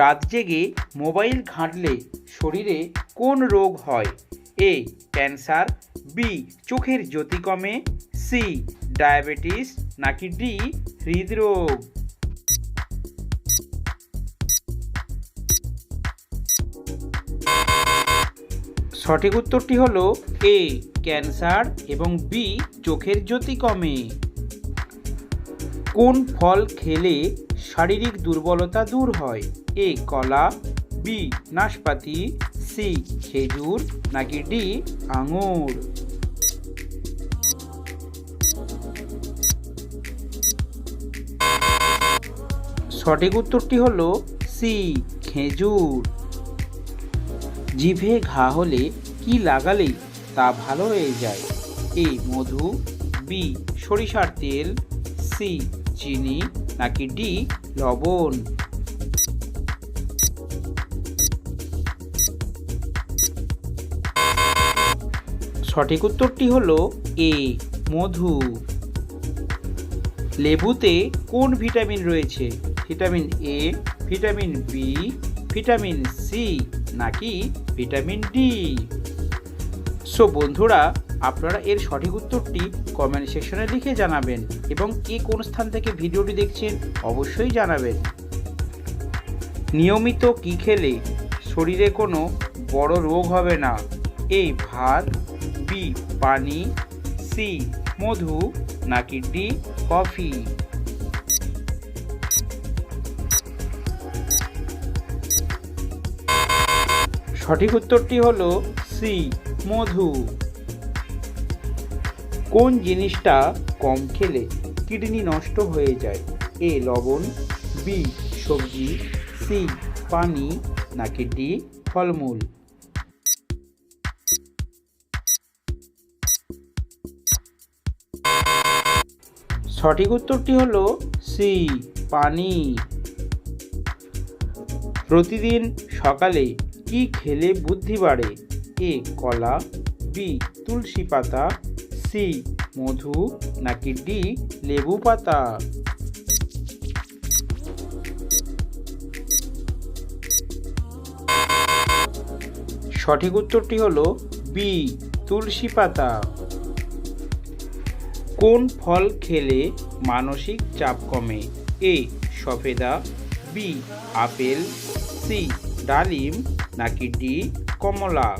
রাত জেগে মোবাইল ঘাঁটলে শরীরে কোন রোগ হয়? এ ক্যান্সার, বি চোখের জ্যোতি কমে, সি ডায়াবেটিস, নাকি ডি হৃদরোগ? সঠিক উত্তরটি হলো এ ক্যান্সার এবং বি চোখের জ্যোতি কমে। কোন ফল খেলে শারীরিক দুর্বলতা দূর হয়? এ কলা, বি নাশপাতি, সি খেজুর, নাকি ডি আঙুর? সঠিক উত্তরটি হলো সি খেজুর। জিভে ঘা হলে কি লাগালেই তা ভালো হয়ে যায়? এ মধু, বি সরিষার তেল, সি চিনি, নাকি ডি লবণ? সঠিক উত্তরটি হলো এ মধু। লেবুতে কোন ভিটামিন রয়েছে? Vitamin A, vitamin B, vitamin C, নাকি ভিটামিন ডি? সো বন্ধুরা, আপনারা এর সঠিক উত্তরটি কমেন্ট সেকশনে লিখে জানাবেন এবং কে কোন স্থান থেকে ভিডিওটি দেখছেন অবশ্যই জানাবেন। নিয়মিত কি খেলে শরীরে কোনো বড় রোগ হবে না? এ ভাত, বি পানি, সি মধু, নাকি ডি কফি? সঠিক উত্তরটি হলো সি মধু। কোন জিনিসটা কম খেলে কিডনি নষ্ট হয়ে যায়? এ লবণ, বি সবজি, সি পানি, নাকি ডি ফলমূল? সঠিক উত্তরটি হলো সি পানি। প্রতিদিন সকালে কি খেলে বুদ্ধি বাড়ে? এ কলা, বি তুলসী পাতা, সি মধু, নাকি ডি লেবু পাতা? সঠিক উত্তরটি হলো বি তুলসী পাতা। কোন ফল খেলে মানসিক চাপ কমে? এ সফেদা, বি আপেল, সি ডালিম, নাকি ডি কমলা?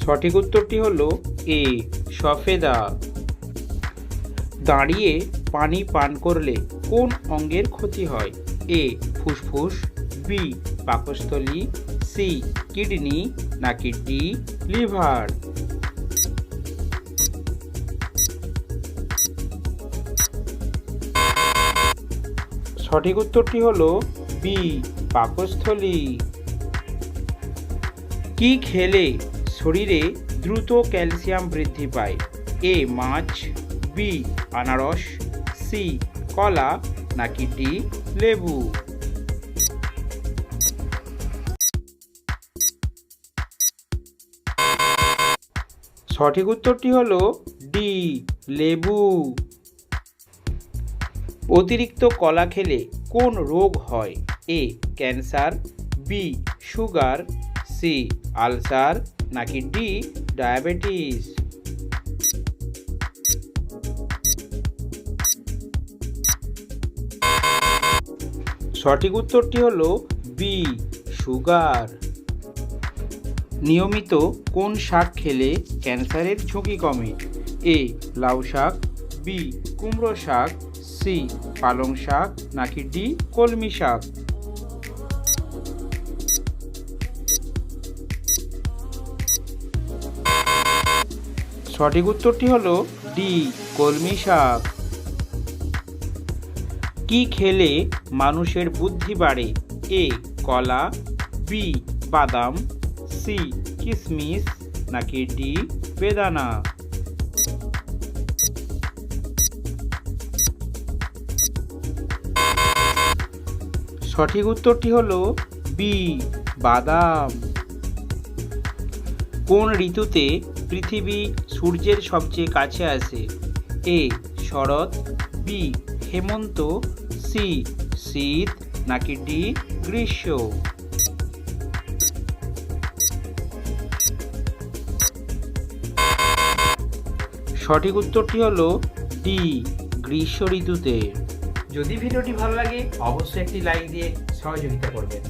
সঠিক উত্তরটি হলো এ সফেদা। দাঁড়িয়ে পানি পান করলে কোন অঙ্গের ক্ষতি হয়? এ ফুসফুস, বি পাকস্থলী, সি কিডনি, নাকি ডি লিভার? সঠিক উত্তরটি হলো বি পাকস্থলী। কি খেলে শরীরে দ্রুত ক্যালসিয়াম বৃদ্ধি পায়? এ মাছ, বি আনারস, সি কলা, নাকি ডি লেবু? সঠিক উত্তরটি হলো ডি লেবু। অতিরিক্ত কলা খেলে কোন রোগ হয়? A cancer, B sugar, C ulcer, নাকি ডি ডায়াবেটিস? সঠিক উত্তরটি হলো বি সুগার। নিয়মিত কোন শাক খেলে ক্যান্সারের ঝুঁকি কমে? এ লাউ শাক, বি কুমড়ো শাক, সি পালং শাক, নাকি ডি কলমি শাক? সঠিক উত্তরটি হলো ডি কলমি শাক। কি খেলে মানুষের বুদ্ধি বাড়ে? এ কলা, বি বাদাম, সি কিশমিশ, নাকি ডি বেদানা? সঠিক উত্তরটি হলো বি বাদাম। কোন ঋতুতে পৃথিবী সূর্যের সবচেয়ে কাছে আসে? এ শরৎ, বি হেমন্ত, সি শীত নাকি ডি গ্রীষ্ম? সঠিক উত্তরটি হলো ডি গ্রীষ্ম ঋতুতে। যদি ভিডিওটি ভালো লাগে অবশ্যই একটি লাইক দিয়ে সহযোগিতা করবেন।